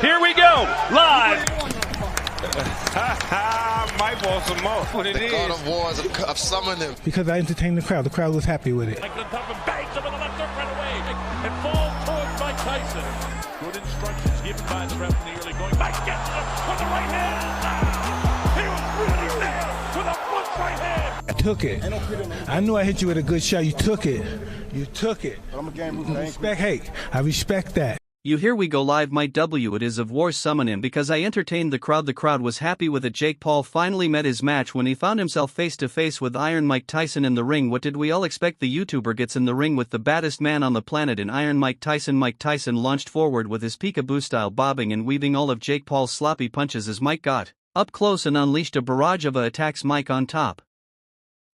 Here we go, live. Mike wants some more. What it the is. God of Wars of summoning. Because I entertained the crowd. The crowd was happy with it. Bangs him in the left hook right away and falls towards Mike Tyson. Good instructions given by the ref in the early going. Mike gets him with the right hand. He was really there with a front right hand. I took it. I knew I hit you with a good shot. You took it. You took it. I'm a game rookie. I respect that. You Here We Go Live might W it is of War summon him because I entertained the crowd. The crowd was happy with it. Jake Paul finally met his match when he found himself face to face with Iron Mike Tyson in the ring. What did we all expect? The YouTuber gets in the ring with the baddest man on the planet in Iron Mike Tyson. Mike Tyson launched forward with his peekaboo style, bobbing and weaving all of Jake Paul's sloppy punches as Mike got up close and unleashed a barrage of attacks. Mike on top.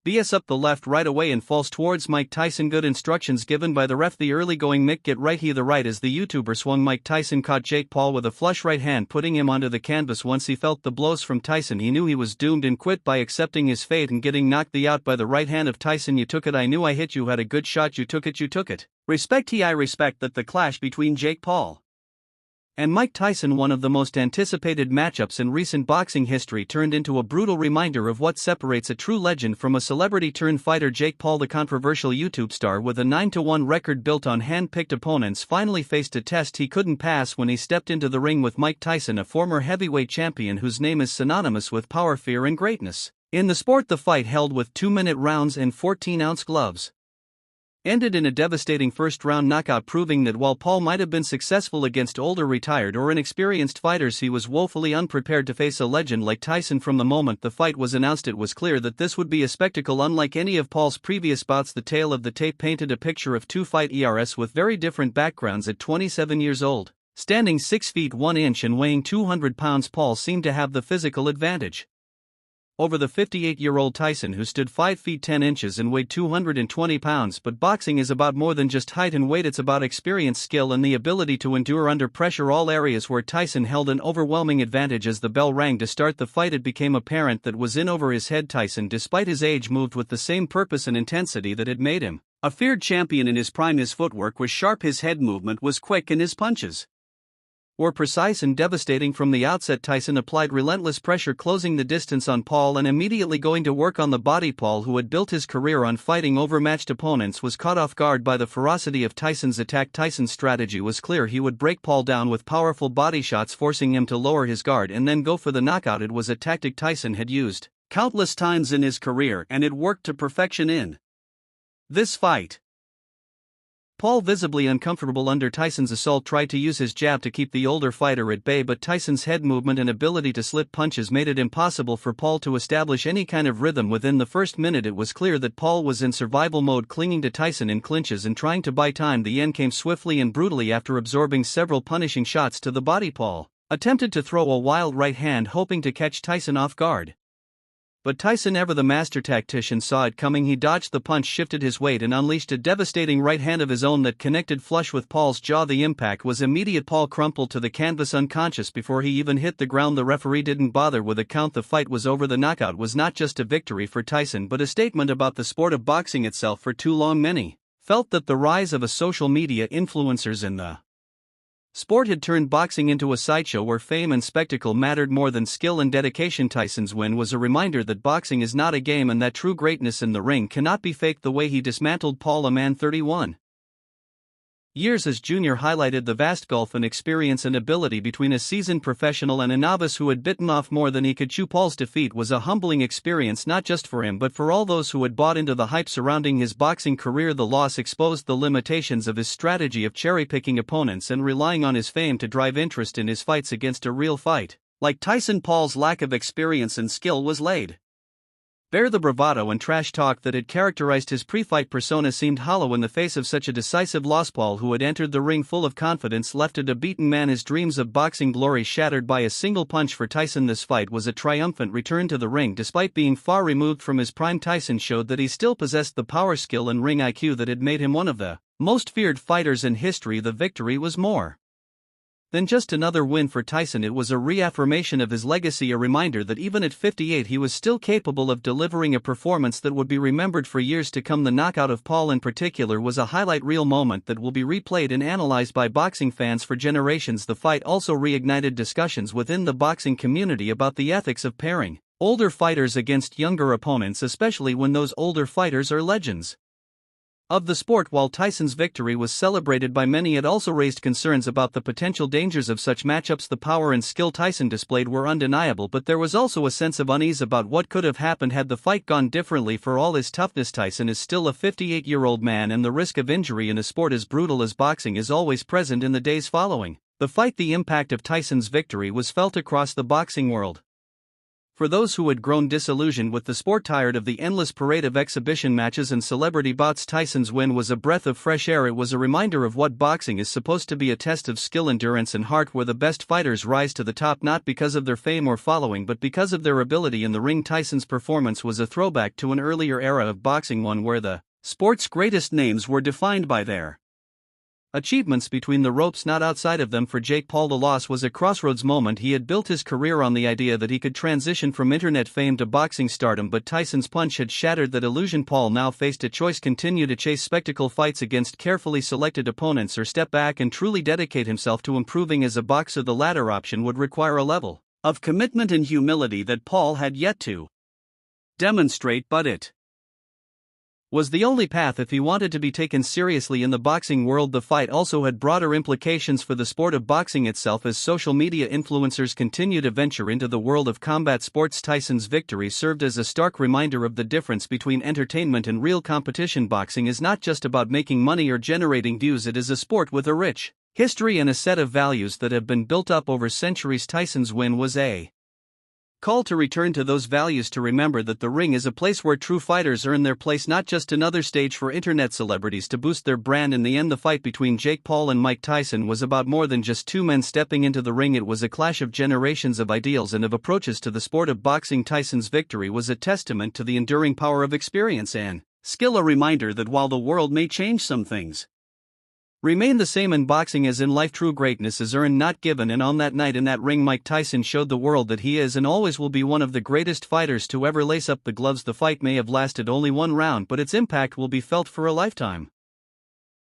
BS up the left right away and falls towards Mike Tyson. Good instructions given by the ref. The early going Mick get right he the right as the YouTuber swung. Mike Tyson caught Jake Paul with a flush right hand, putting him onto the canvas. Once he felt the blows from Tyson, he knew he was doomed and quit by accepting his fate and getting knocked out by the right hand of Tyson. You took it. I knew I hit you. Had a good shot. You took it. You took it. Respect. I respect that the clash between Jake Paul and Mike Tyson, one of the most anticipated matchups in recent boxing history, turned into a brutal reminder of what separates a true legend from a celebrity-turned-fighter. Jake Paul, the controversial YouTube star with a 9-1 record built on hand-picked opponents, finally faced a test he couldn't pass when he stepped into the ring with Mike Tyson, a former heavyweight champion whose name is synonymous with power, fear and greatness in the sport. The fight, held with 2-minute rounds and 14-ounce gloves, ended in a devastating first-round knockout, proving that while Paul might have been successful against older, retired or inexperienced fighters, he was woefully unprepared to face a legend like Tyson. From the moment the fight was announced, it was clear that this would be a spectacle unlike any of Paul's previous bouts. The tale of the tape painted a picture of two fight ERS with very different backgrounds. At 27 years old, standing 6 feet 1 inch and weighing 200 pounds, Paul seemed to have the physical advantage over the 58-year-old Tyson, who stood 5 feet 10 inches and weighed 220 pounds. But boxing is about more than just height and weight. It's about experience, skill and the ability to endure under pressure, all areas where Tyson held an overwhelming advantage. As the bell rang to start the fight, it became apparent that was in over his head. Tyson, despite his age, moved with the same purpose and intensity that had made him a feared champion in his prime. His footwork was sharp, his head movement was quick, and his punches were precise and devastating from the outset. Tyson applied relentless pressure, closing the distance on Paul and immediately going to work on the body. Paul, who had built his career on fighting overmatched opponents, was caught off guard by the ferocity of Tyson's attack. Tyson's strategy was clear. He would break Paul down with powerful body shots, forcing him to lower his guard and then go for the knockout. It was a tactic Tyson had used countless times in his career, and it worked to perfection in this fight. Paul, visibly uncomfortable under Tyson's assault, tried to use his jab to keep the older fighter at bay, but Tyson's head movement and ability to slip punches made it impossible for Paul to establish any kind of rhythm. Within the first minute, it was clear that Paul was in survival mode, clinging to Tyson in clinches and trying to buy time. The end came swiftly and brutally. After absorbing several punishing shots to the body, Paul attempted to throw a wild right hand, hoping to catch Tyson off guard. But Tyson, ever the master tactician, saw it coming. He dodged the punch, shifted his weight, and unleashed a devastating right hand of his own that connected flush with Paul's jaw. The impact was immediate. Paul crumpled to the canvas unconscious before he even hit the ground. The referee didn't bother with a count. The fight was over. The knockout was not just a victory for Tyson, but a statement about the sport of boxing itself. For too long, many felt that the rise of a social media influencers in the sport had turned boxing into a sideshow where fame and spectacle mattered more than skill and dedication. Tyson's win was a reminder that boxing is not a game and that true greatness in the ring cannot be faked. The way he dismantled Paul, a man 31 years as junior, highlighted the vast gulf in experience and ability between a seasoned professional and a novice who had bitten off more than he could chew. Paul's defeat was a humbling experience, not just for him but for all those who had bought into the hype surrounding his boxing career. The loss exposed the limitations of his strategy of cherry-picking opponents and relying on his fame to drive interest in his fights against a real fight like Tyson. Paul's lack of experience and skill was laid bare. The bravado and trash talk that had characterized his pre-fight persona seemed hollow in the face of such a decisive loss. Paul, who had entered the ring full of confidence, left a beaten man, his dreams of boxing glory shattered by a single punch. For Tyson, this fight was a triumphant return to the ring. Despite being far removed from his prime, Tyson showed that he still possessed the power, skill and ring IQ that had made him one of the most feared fighters in history. The victory was more than just another win for Tyson. It was a reaffirmation of his legacy, a reminder that even at 58 he was still capable of delivering a performance that would be remembered for years to come. The knockout of Paul in particular was a highlight reel moment that will be replayed and analyzed by boxing fans for generations. The fight also reignited discussions within the boxing community about the ethics of pairing older fighters against younger opponents, especially when those older fighters are legends of the sport. While Tyson's victory was celebrated by many, it also raised concerns about the potential dangers of such matchups. The power and skill Tyson displayed were undeniable, but there was also a sense of unease about what could have happened had the fight gone differently. For all his toughness, Tyson is still a 58-year-old man, and the risk of injury in a sport as brutal as boxing is always present in the days following the fight. The impact of Tyson's victory was felt across the boxing world. For those who had grown disillusioned with the sport, tired of the endless parade of exhibition matches and celebrity bouts, Tyson's win was a breath of fresh air. It was a reminder of what boxing is supposed to be, a test of skill, endurance, and heart, where the best fighters rise to the top not because of their fame or following but because of their ability in the ring. Tyson's performance was a throwback to an earlier era of boxing, one where the sport's greatest names were defined by their achievements between the ropes, not outside of them. For Jake Paul, the loss was a crossroads moment. He had built his career on the idea that he could transition from internet fame to boxing stardom, but Tyson's punch had shattered that illusion. Paul now faced a choice: continue to chase spectacle fights against carefully selected opponents, or step back and truly dedicate himself to improving as a boxer. The latter option would require a level of commitment and humility that Paul had yet to demonstrate, but it was the only path if he wanted to be taken seriously in the boxing world. The fight also had broader implications for the sport of boxing itself, as social media influencers continued to venture into the world of combat sports. Tyson's victory served as a stark reminder of the difference between entertainment and real competition. Boxing is not just about making money or generating views, it is a sport with a rich history and a set of values that have been built up over centuries. Tyson's win was a call to return to those values, to remember that the ring is a place where true fighters earn their place, not just another stage for internet celebrities to boost their brand. In the end, the fight between Jake Paul and Mike Tyson was about more than just two men stepping into the ring. It was a clash of generations of ideals and of approaches to the sport of boxing. Tyson's victory was a testament to the enduring power of experience and skill, a reminder that while the world may change, some things remain the same in boxing as in life. True greatness is earned, not given, and on that night in that ring, Mike Tyson showed the world that he is and always will be one of the greatest fighters to ever lace up the gloves. The fight may have lasted only one round, but its impact will be felt for a lifetime.